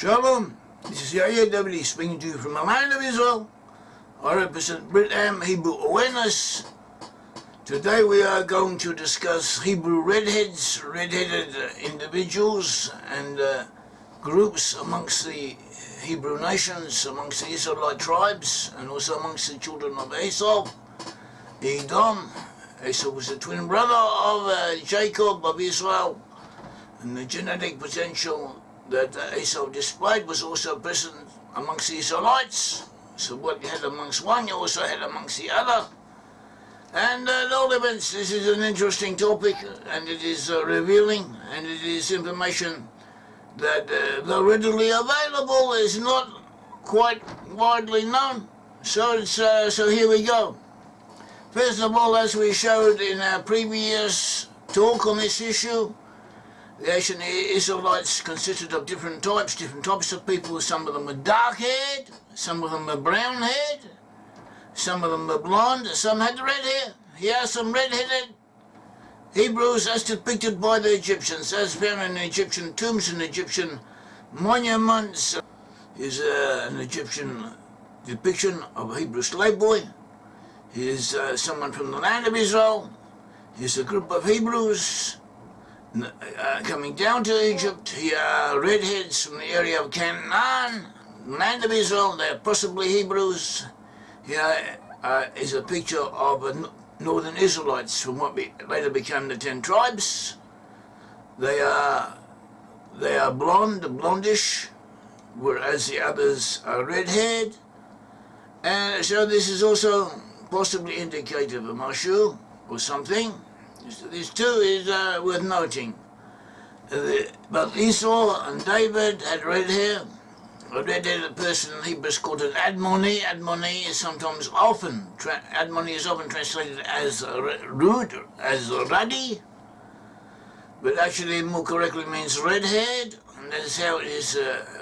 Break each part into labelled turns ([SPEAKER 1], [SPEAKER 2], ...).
[SPEAKER 1] Shalom, this is Yair Davidiy speaking to you from the land of Israel. I represent Brit-Am Hebrew awareness. Today we are going to discuss Hebrew redheads, redheaded individuals and groups amongst the Hebrew nations, amongst the Israelite tribes, and also amongst the children of Esau, Edom. Esau was the twin brother of Jacob of Israel, and the genetic potential that Esau displayed was also present amongst the Israelites. So what you had amongst one, you also had amongst the other. And at all events, this is an interesting topic, and it is revealing, and it is information that, though readily available, is not quite widely known. So here we go. First of all, as we showed in our previous talk on this issue, the ancient Israelites consisted of different types of people. Some of them were dark-haired, some of them were brown-haired, some of them were blond, some had red hair. Here are some red-headed Hebrews as depicted by the Egyptians, as found in Egyptian tombs and Egyptian monuments. Here's an Egyptian depiction of a Hebrew slave boy. Here's someone from the land of Israel. Here's a group of Hebrews coming down to Egypt. Here are redheads from the area of Canaan, land of Israel. They're possibly Hebrews. Here is a picture of northern Israelites from what later became the 10 tribes. They are blonde, blondish, whereas the others are red-haired. And so this is also possibly indicative of Moshe or something. This too is worth noting. But Esau and David had red hair. A red-headed person in Hebrew is called an admoni. Admoni is often translated as rude, as ruddy, but actually more correctly means red-haired, and that is how it has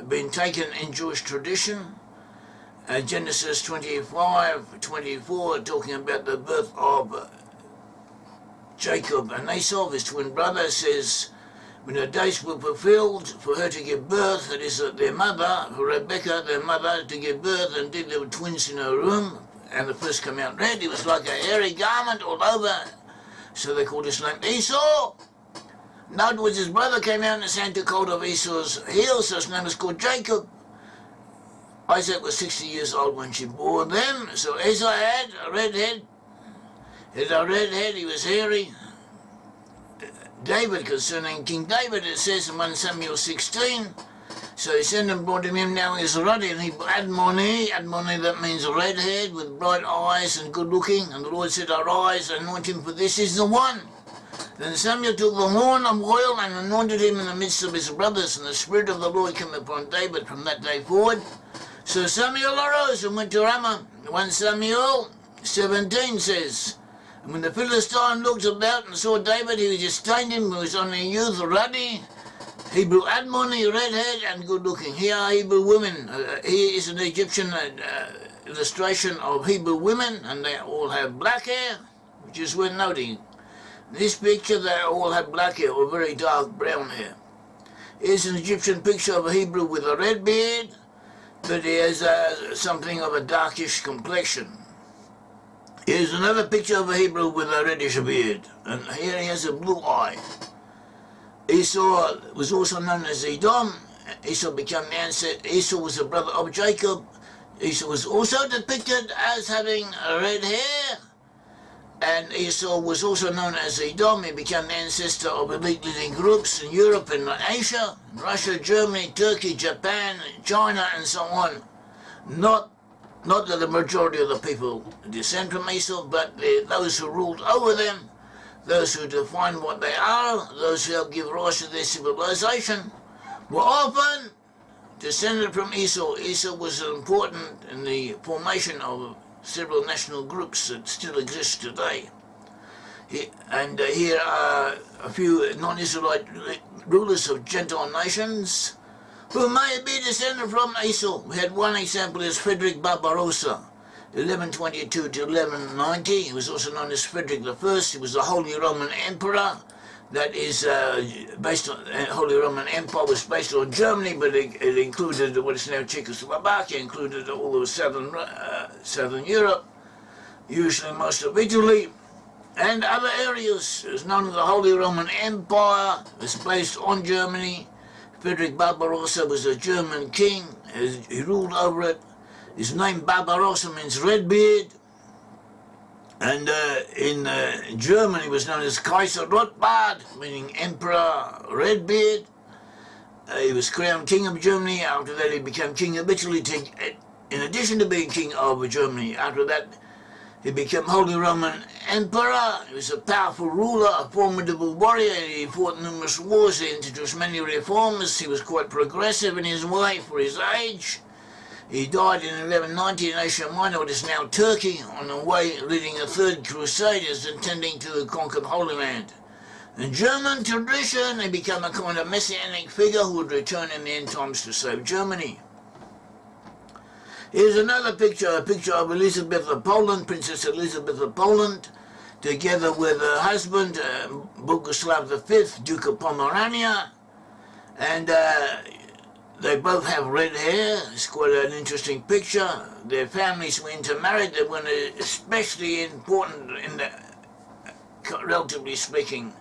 [SPEAKER 1] been taken in Jewish tradition. Genesis 25:24, talking about the birth of Jacob and Esau, his twin brother, says, when the days were fulfilled for her to give birth, that is their mother, for Rebecca, their mother, to give birth, and indeed there were twins in her womb, and the first came out red. It was like a hairy garment all over, so they called his name Esau. In other words, his brother came out and sand took hold of Esau's heel, so his name was called Jacob. Isaac was 60 years old when she bore them, so Esau had a red head. He had a red head, he was hairy. David, concerning King David, it says in 1 Samuel 16, so he sent and brought him in, now he's ruddy, and he admoni, that means red-haired, with bright eyes and good-looking, and the Lord said, arise, anoint him, for this is the one. Then Samuel took the horn of oil and anointed him in the midst of his brothers, and the Spirit of the Lord came upon David from that day forward. So Samuel arose and went to Ramah. 1 Samuel 17 says, and when the Philistine looked about and saw David, he disdained him, who was only a youth, ruddy, Hebrew admoni, red-haired, and good-looking. Here are Hebrew women. Here is an Egyptian illustration of Hebrew women, and they all have black hair, which is worth noting. In this picture, they all have black hair or very dark brown hair. Here's an Egyptian picture of a Hebrew with a red beard, but he has something of a darkish complexion. Here's another picture of a Hebrew with a reddish beard, and here he has a blue eye. Esau was also known as Edom. Esau became the ancestor. Esau was the brother of Jacob. Esau was also depicted as having red hair, and Esau was also known as Edom. He became the ancestor of elite leading groups in Europe and Asia, Russia, Germany, Turkey, Japan, China, and so on. Not that the majority of the people descend from Esau, but those who ruled over them, those who define what they are, those who help give rise to their civilization, were often descended from Esau. Esau was important in the formation of several national groups that still exist today. Here are a few non-Israelite rulers of Gentile nations who may be descended from Esau. We had one example is Frederick Barbarossa, 1122 to 1190. He was also known as Frederick I. He was the Holy Roman Emperor. that is based on Holy Roman Empire was based on Germany, but it included what is now Czechoslovakia, included all of southern Europe, usually most of Italy, and other areas. It was known as the Holy Roman Empire. It was based on Germany. Frederick Barbarossa was a German king. He ruled over it. His name Barbarossa means Redbeard. And in Germany was known as Kaiser Rotbart, meaning Emperor Redbeard. He was crowned King of Germany. After that he became King of Italy. In addition to being King of Germany, after that he became Holy Roman Emperor. He was a powerful ruler, a formidable warrior. He fought numerous wars. He introduced many reforms. He was quite progressive in his way for his age. He died in 1190 in Asia Minor, what is now Turkey, on the way leading a third crusade, intending to conquer the Holy Land. In German tradition, he became a kind of messianic figure who would return in the end times to save Germany. Here's another picture, a picture of Elizabeth of Poland, Princess Elizabeth of Poland, together with her husband, Boguslav V, Duke of Pomerania, and they both have red hair. It's quite an interesting picture. Their families were intermarried. They weren't especially important in the, relatively speaking,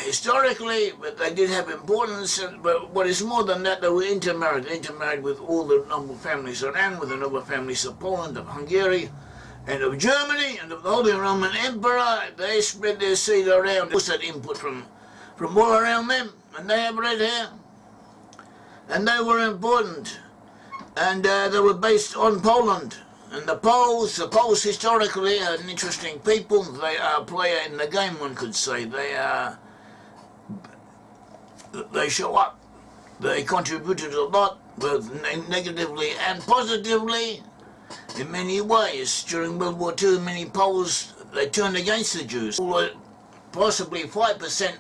[SPEAKER 1] historically, but they did have importance. But what is more than that, they were intermarried. They intermarried with all the noble families around, with the noble families of Poland, of Hungary, and of Germany, and of the Holy Roman Emperor. They spread their seed around. They also had input from all around them, and they have red hair. And they were important, and they were based on Poland. And the Poles historically are an interesting people. They are a player in the game, one could say. They show up. They contributed a lot, both negatively and positively, in many ways. During World War II, many Poles, they turned against the Jews. Possibly 5%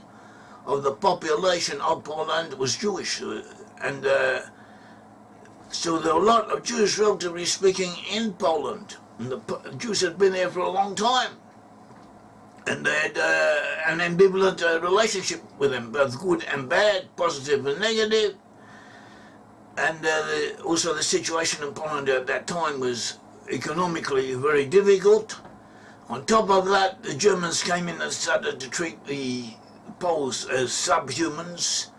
[SPEAKER 1] of the population of Poland was Jewish. And so there were a lot of Jews, relatively speaking, in Poland. And the Jews had been there for a long time. And they had an ambivalent relationship with them, both good and bad, positive and negative. And also the situation in Poland at that time was economically very difficult. On top of that, the Germans came in and started to treat the Poles as subhumans.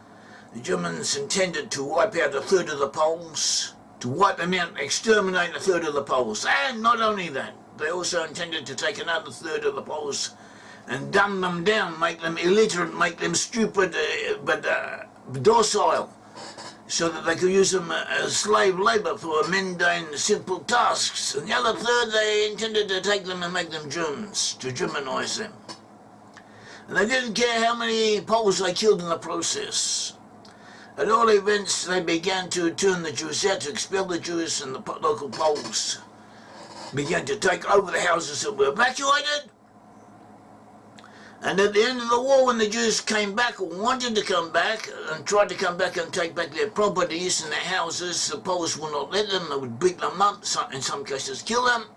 [SPEAKER 1] The Germans intended to wipe out a third of the Poles, to wipe them out and exterminate a third of the Poles. And not only that, they also intended to take another third of the Poles and dumb them down, make them illiterate, make them stupid, but docile, so that they could use them as slave labour for mundane, simple tasks. And the other third, they intended to take them and make them Germans, to Germanise them. And they didn't care how many Poles they killed in the process. At all events, they began to turn the Jews out, to expel the Jews, and the local Poles began to take over the houses that were evacuated. And at the end of the war, when the Jews came back, or wanted to come back, and tried to come back and take back their properties and their houses, the Poles would not let them. They would beat them up, in some cases kill them.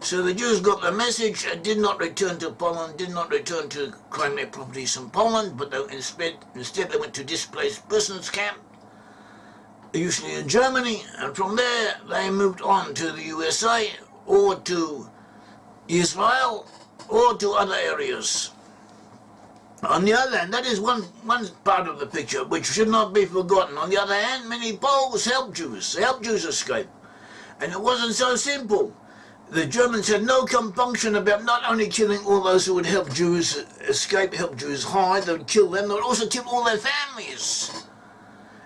[SPEAKER 1] So the Jews got the message and did not return to Poland, did not return to claim their properties in Poland, but instead they went to displaced persons camp, usually in Germany, and from there they moved on to the USA or to Israel or to other areas. On the other hand, that is one part of the picture which should not be forgotten. On the other hand, many Poles helped Jews. They helped Jews escape. And it wasn't so simple. The Germans had no compunction about not only killing all those who would help Jews escape, help Jews hide, they would kill them, they would also kill all their families.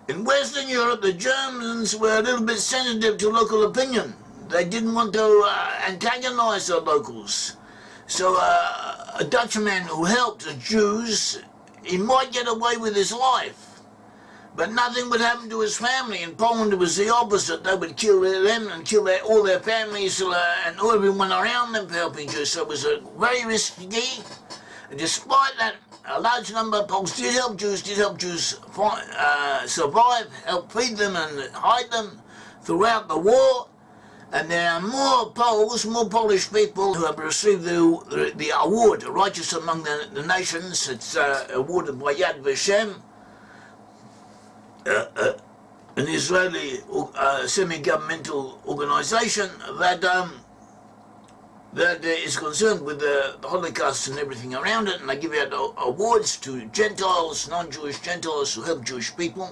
[SPEAKER 1] In Western Europe, the Germans were a little bit sensitive to local opinion. They didn't want to antagonize the locals. So a Dutchman who helped the Jews, he might get away with his life, but nothing would happen to his family. In Poland, it was the opposite. They would kill them and kill all their families and everyone around them for helping Jews. So it was very risky. And despite that, a large number of Poles did help Jews survive, help feed them and hide them throughout the war. And there are more Poles, more Polish people who have received the award, Righteous Among the Nations. It's awarded by Yad Vashem, an Israeli semi-governmental organization that is concerned with the Holocaust and everything around it, and they give out awards to Gentiles, non-Jewish Gentiles who help Jewish people.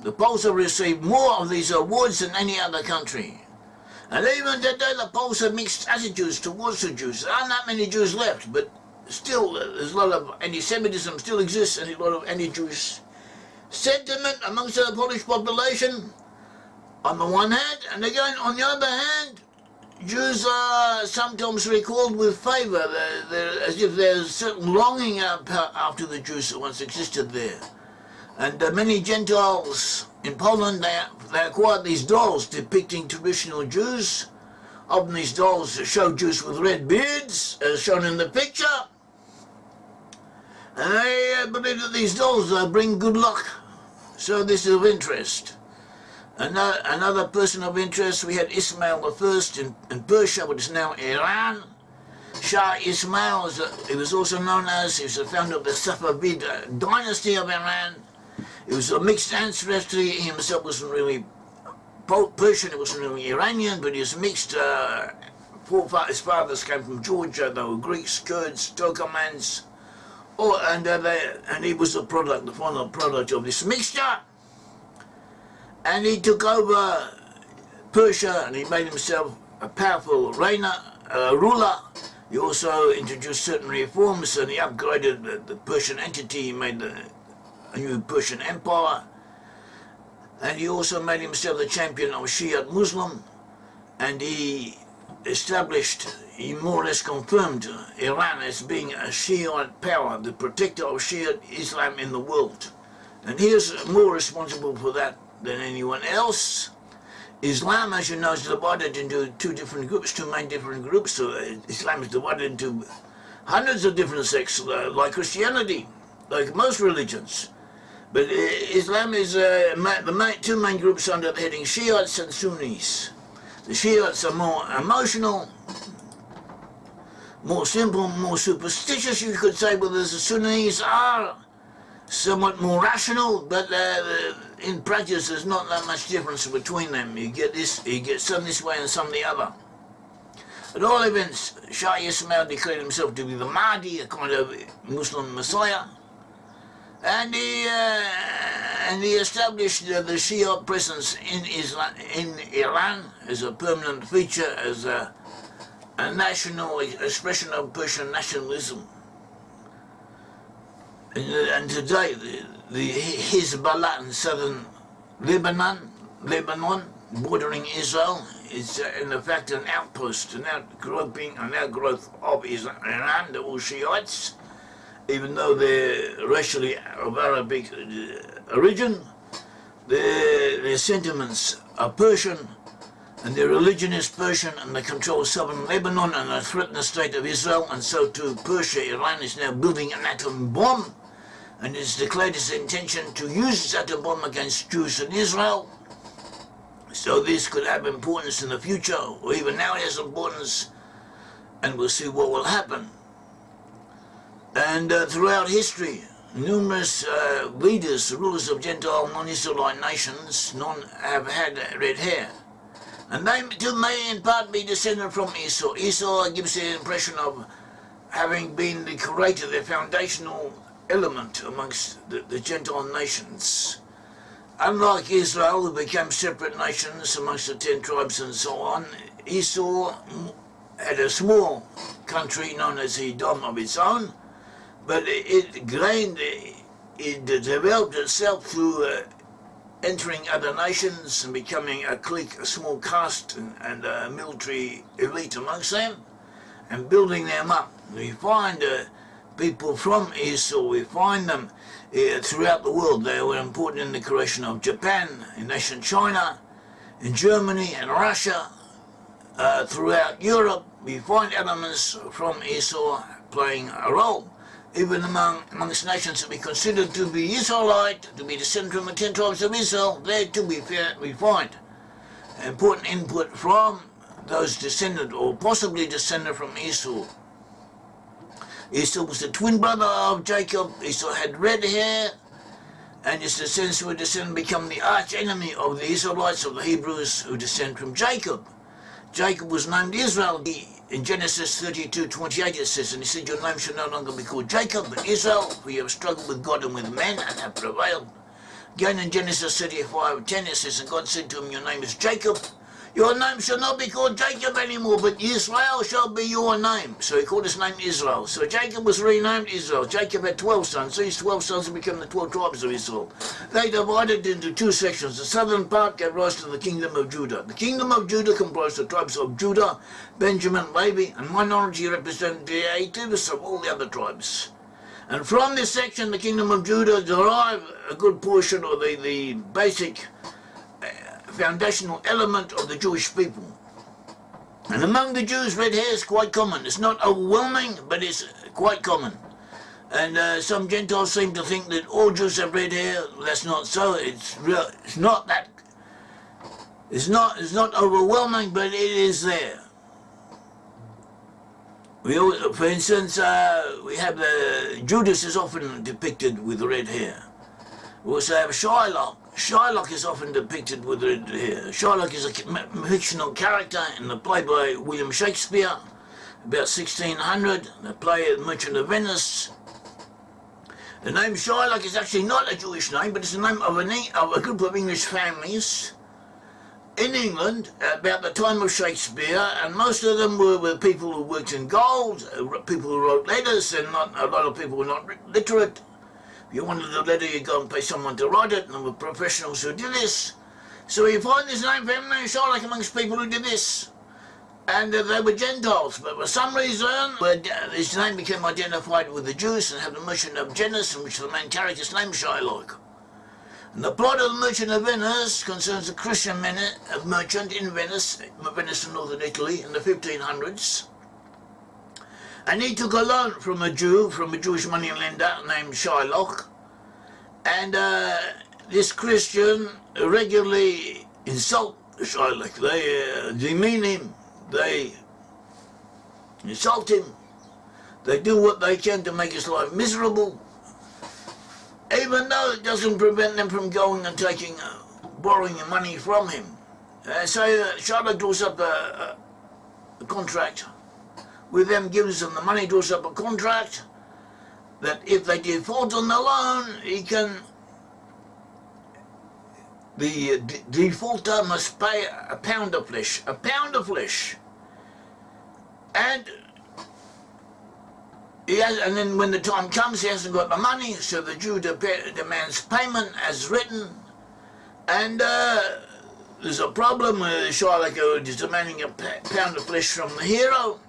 [SPEAKER 1] The Poles have received more of these awards than any other country. And even today the Poles have mixed attitudes towards the Jews. There aren't that many Jews left, but still there's a lot of anti-Semitism still exists, and a lot of anti-Jewish sentiment amongst the Polish population on the one hand, and again on the other hand, Jews are sometimes recalled with favour, as if there's a certain longing after the Jews that once existed there. And many Gentiles in Poland, they acquired these dolls depicting traditional Jews. Often these dolls show Jews with red beards, as shown in the picture. And they believe that these dolls bring good luck. So this is of interest. Another person of interest, we had Ismail I in Persia, which is now Iran. Shah Ismail, he was also known as, he was the founder of the Safavid dynasty of Iran. He was a mixed ancestry. He himself wasn't really Persian, he wasn't really Iranian, but he was mixed. His fathers came from Georgia, they were Greeks, Kurds, Turkomans. And he was the final product of this mixture. And he took over Persia, and he made himself a powerful ruler. He also introduced certain reforms, and he upgraded the Persian entity. He made a new Persian empire. And he also made himself the champion of Shiite Muslim, and he more or less confirmed Iran as being a Shiite power, the protector of Shiite Islam in the world. And he is more responsible for that than anyone else. Islam, as you know, is divided into two main different groups. So Islam is divided into hundreds of different sects, like Christianity, like most religions. But Islam is the two main groups under the heading Shiites and Sunnis. The Shiites are more emotional, more simple, more superstitious, you could say, whereas the Sunnis are somewhat more rational, but in practice there's not that much difference between them. You get some this way and some the other. At all events, Shah Ismail declared himself to be the Mahdi, a kind of Muslim messiah, and he established the Shia presence in Iran as a permanent feature, as a national expression of Persian nationalism. And today, the Hezbollah in southern Lebanon, bordering Israel, is in effect an outpost, an outgrowth of Iran, the all Shiites. Even though they're racially of Arabic origin, their sentiments are Persian, and their religion is Persian, and they control southern Lebanon and they threaten the state of Israel, and so too Persia. Iran is now building an atom bomb, and it's declared its intention to use its atom bomb against Jews in Israel. So this could have importance in the future, or even now it has importance, and we'll see what will happen. And throughout history, numerous leaders, rulers of Gentile non-Israelite nations, have had red hair. And they too may in part be descended from Esau. Esau gives the impression of having been the creator, the foundational element amongst the Gentile nations. Unlike Israel, who became separate nations amongst the 10 tribes and so on, Esau had a small country known as Edom of its own, but it developed itself through entering other nations and becoming a clique, a small caste and a military elite amongst them, and building them up. We find people from Esau, we find them throughout the world. They were important in the creation of Japan, in ancient China, in Germany and Russia. Throughout Europe, we find elements from Esau playing a role. Even amongst nations that we consider to be Israelite, to be descended from the 10 tribes of Israel, there too we find important input from those descended or possibly descended from Esau. Esau was the twin brother of Jacob. Esau had red hair, and his descendants were descended become the arch enemy of the Israelites, of the Hebrews who descend from Jacob. Jacob was named Israel. In Genesis 32:28 it says, and he said, your name shall no longer be called Jacob, but Israel, for you have struggled with God and with men and have prevailed. Again in Genesis 35:10 it says, and God said to him, your name is Jacob. Your name shall not be called Jacob anymore, but Israel shall be your name. So he called his name Israel. So Jacob was renamed Israel. Jacob had 12 sons. These 12 sons became the 12 tribes of Israel. They divided into two sections. The southern part gave rise to the kingdom of Judah. The kingdom of Judah comprised the tribes of Judah, Benjamin, Levi, and minority representatives of all the other tribes. And from this section, the kingdom of Judah derived a good portion of the basic foundational element of the Jewish people. And among the Jews, red hair is quite common. It's not overwhelming, but it's quite common. And some Gentiles seem to think that all Jews have red hair. That's not so. It's not that. It's not overwhelming, but it is there. For instance, we have Judas is often depicted with red hair. We also have Shylock. Shylock is often depicted with red hair. Shylock is a fictional character in the play by William Shakespeare, about 1600, the play Merchant of Venice. The name Shylock is actually not a Jewish name, but it's the name of a group of English families in England about the time of Shakespeare, and most of them were people who worked in gold, people who wrote letters, and not a lot of people were not literate. If you wanted a letter, you go and pay someone to write it, and there were professionals who did this. So you find this name, family name Shylock, amongst people who did this. And they were Gentiles, but for some reason, his name became identified with the Jews and had the Merchant of Venice, in which the main character is named Shylock. And the plot of the Merchant of Venice concerns a Christian merchant in Venice in northern Italy, in the 1500s. And he took a loan from a Jewish moneylender named Shylock. And this Christian regularly insult Shylock. They demean him. They insult him. They do what they can to make his life miserable, even though it doesn't prevent them from going and borrowing money from him. So Shylock draws up a contract with them, gives them the money, draws up a contract that if they default on the loan, the defaulter must pay a pound of flesh. And and then when the time comes, he hasn't got the money, so the Jew demands payment as written. And there's a problem with Shylock is demanding a pound of flesh from the hero,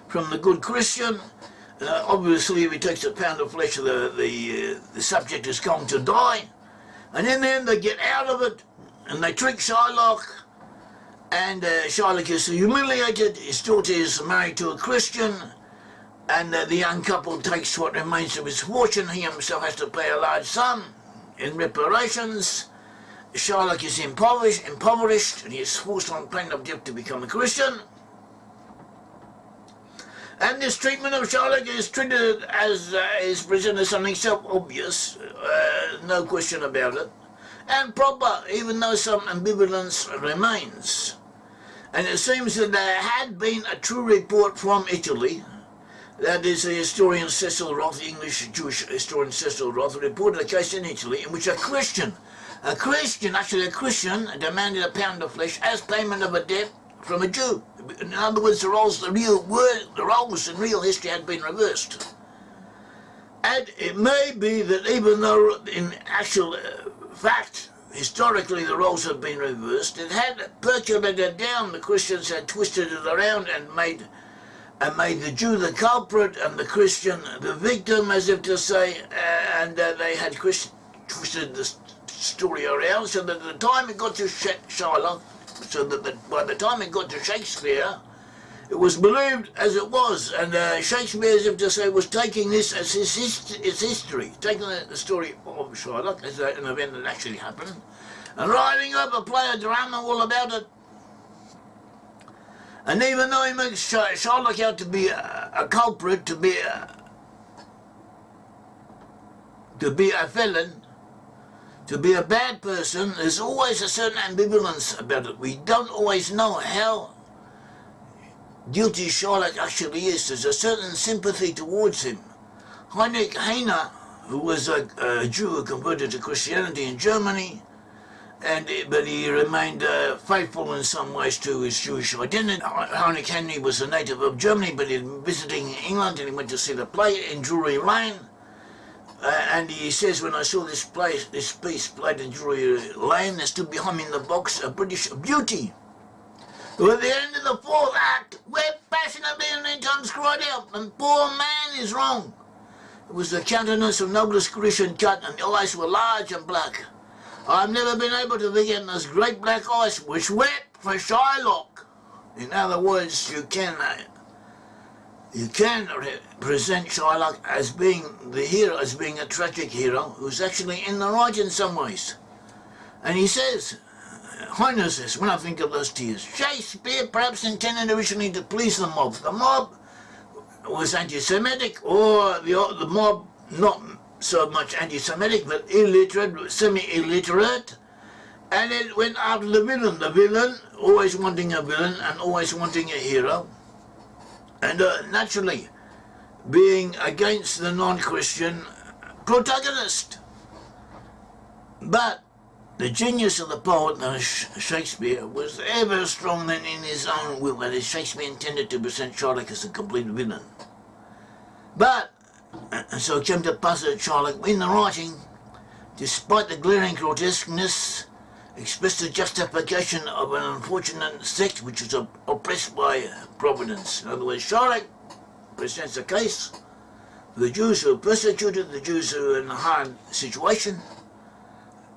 [SPEAKER 1] from the good Christian. Obviously, if he takes a pound of flesh, the subject is going to die. And in the end, they get out of it, and they trick Shylock. And Shylock is humiliated. His daughter is married to a Christian, and the young couple takes what remains of his fortune. He himself has to pay a large sum in reparations. Shylock is impoverished, and he is forced on pain of death to become a Christian. And this treatment of Shylock is treated as is presented as something self-obvious, no question about it, and proper, even though some ambivalence remains. And it seems that there had been a true report from Italy. That is, the historian Cecil Roth, the English Jewish historian Cecil Roth, reported a case in Italy in which a Christian, demanded a pound of flesh as payment of a debt from a Jew. In other words, the roles in real history had been reversed. And it may be that even though in actual fact, historically the roles have been reversed, it had percolated down. The Christians had twisted it around and made the Jew the culprit and the Christian the victim, as if to say, and they had twisted the story around, so that at the time it got to Shylock, so that by the time it got to Shakespeare, it was believed as it was, and Shakespeare, as if to say, was taking this as his history, taking the story of Shylock as an event that actually happened, and writing up a play, a drama all about it. And even though he makes Shylock out to be a culprit, to be a felon, to be a bad person, there's always a certain ambivalence about it. We don't always know how guilty Shylock actually is. There's a certain sympathy towards him. Heinrich Heine, who was a Jew who converted to Christianity in Germany, but he remained faithful in some ways to his Jewish identity. Heinrich Heine was a native of Germany, but he'd been visiting England, and he went to see the play in Drury Lane. And he says, when I saw this piece played in Drury Lane, there stood behind me in the box a British beauty, who at the end of the fourth act wept passionately and many times cried out, "And poor man is wrong." It was the countenance of noblest Grecian cut, and the eyes were large and black. I've never been able to forget those great black eyes which wept for Shylock. In other words, you can present Shylock as being the hero, as being a tragic hero who's actually in the right in some ways. And he says, Heine says, when I think of those tears, Shakespeare perhaps intended originally to please the mob. The mob was anti-Semitic, or the mob not so much anti-Semitic, but illiterate, semi-illiterate, and it went after the villain always wanting a villain and always wanting a hero, and naturally being against the non-Christian protagonist. But the genius of the poet, Shakespeare, was ever stronger than in his own will. That is, Shakespeare intended to present Shylock as a complete villain. But, and so it came to pass that Shylock, in the writing, despite the glaring grotesqueness, expressed a justification of an unfortunate sect which was oppressed by providence. In other words, Shylock presents a case for the Jews who are persecuted, the Jews who are in a hard situation,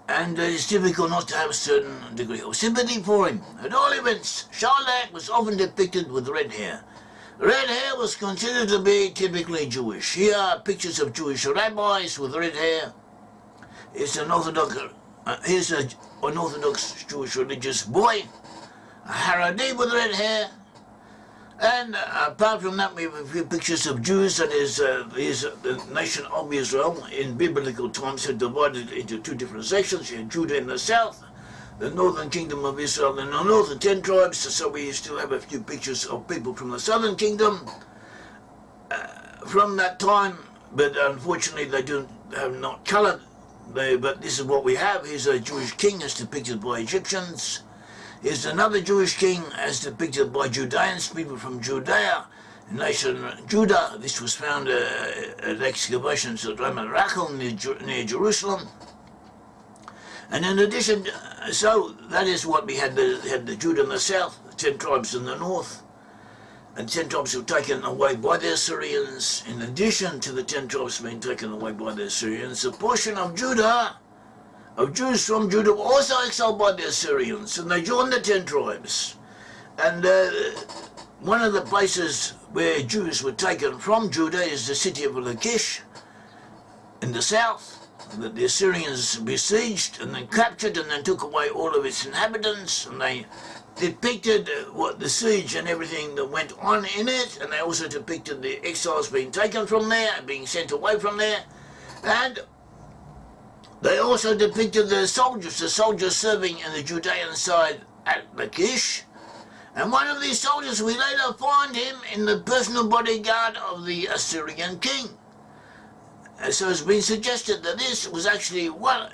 [SPEAKER 1] and it's difficult not to have a certain degree of sympathy for him. At all events, Shylock was often depicted with red hair. Red hair was considered to be typically Jewish. Here are pictures of Jewish rabbis with red hair. Here's an Orthodox Jewish religious boy, a Haredi with red hair. And apart from that, we have a few pictures of Jews. That is, the nation of Israel in biblical times had divided into two different sections. You had Judah in the south, the northern kingdom of Israel in the north, and 10 tribes. So we still have a few pictures of people from the southern kingdom from that time, but unfortunately they have not coloured. But this is what we have. Here's a Jewish king as depicted by Egyptians. Here's another Jewish king as depicted by Judeans, people from Judea, nation Judah. This was found at excavations at Ramat Rachel near Jerusalem. And in addition, so that is what we had. The Judah in the south, the 10 tribes in the north, and 10 tribes were taken away by the Assyrians. In addition to the 10 tribes being taken away by the Assyrians, a portion of Judah, of Jews from Judah, were also exiled by the Assyrians, and they joined the 10 tribes. And one of the places where Jews were taken from Judah is the city of Lachish in the south, that the Assyrians besieged and then captured and then took away all of its inhabitants, and they depicted what the siege and everything that went on in it, and they also depicted the exiles being taken from there and being sent away from there, and they also depicted the soldiers serving in the Judean side at Lachish. And one of these soldiers, we later find him in the personal bodyguard of the Assyrian king. And so it's been suggested that this was actually one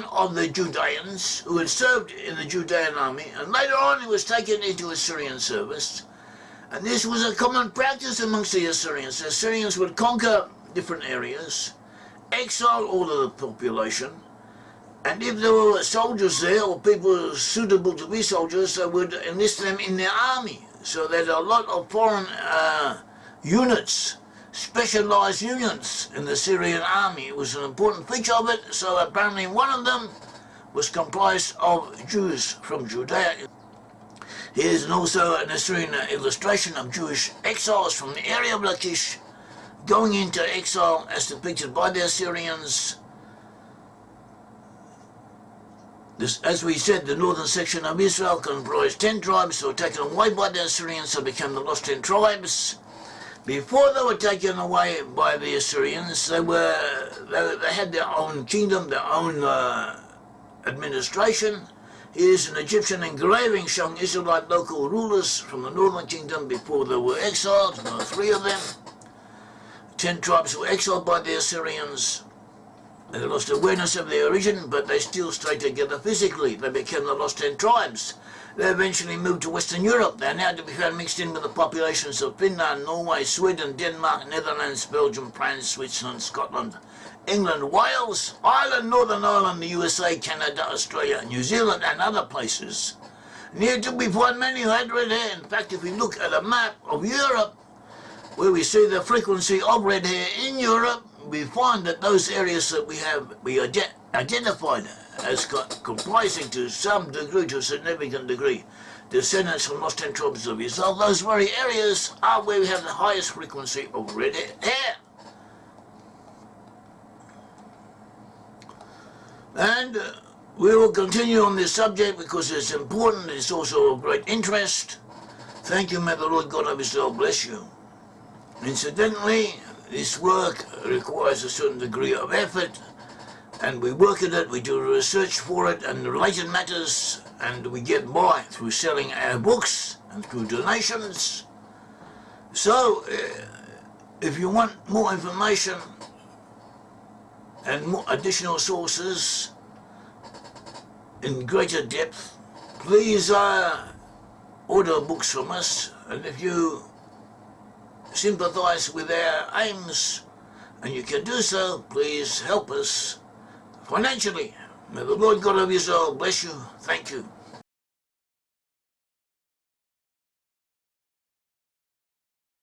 [SPEAKER 1] of the Judeans who had served in the Judean army, and later on he was taken into Assyrian service. And this was a common practice amongst the Assyrians. The Assyrians would conquer different areas, exile all of the population, and if there were soldiers there or people suitable to be soldiers, they would enlist them in their army. So there's a lot of foreign units, specialized units in the Syrian army. It was an important feature of it, so apparently one of them was comprised of Jews from Judea. Here's also an Assyrian illustration of Jewish exiles from the area of Lachish going into exile as depicted by the Assyrians. as we said, the northern section of Israel comprised 10 tribes that were taken away by the Assyrians, so became the lost 10 tribes. Before they were taken away by the Assyrians, they had their own kingdom, their own administration. Here's an Egyptian engraving showing Israelite local rulers from the northern kingdom before they were exiled. There were 3 of them. 10 tribes were exiled by the Assyrians. They lost awareness of their origin, but they still stayed together physically. They became the lost 10 tribes. They eventually moved to Western Europe. They are now to be found mixed in with the populations of Finland, Norway, Sweden, Denmark, Netherlands, Belgium, France, Switzerland, Scotland, England, Wales, Ireland, Northern Ireland, the USA, Canada, Australia, New Zealand, and other places. Near to we find many who had red hair. In fact, if we look at a map of Europe, where we see the frequency of red hair in Europe, we find that those areas that we identified as comprising to some degree, to a significant degree, descendants from lost 10 tribes of Israel, those very areas are where we have the highest frequency of red hair. And we will continue on this subject because it's important, it's also of great interest. Thank you, may the Lord God of Israel bless you. Incidentally, this work requires a certain degree of effort, and we work at it, we do research for it and related matters, and we get by through selling our books and through donations. So, if you want more information and more additional sources in greater depth, please order books from us, and if you sympathize with our aims, and you can do so, please help us financially. May the Lord God of Israel bless you. Thank you.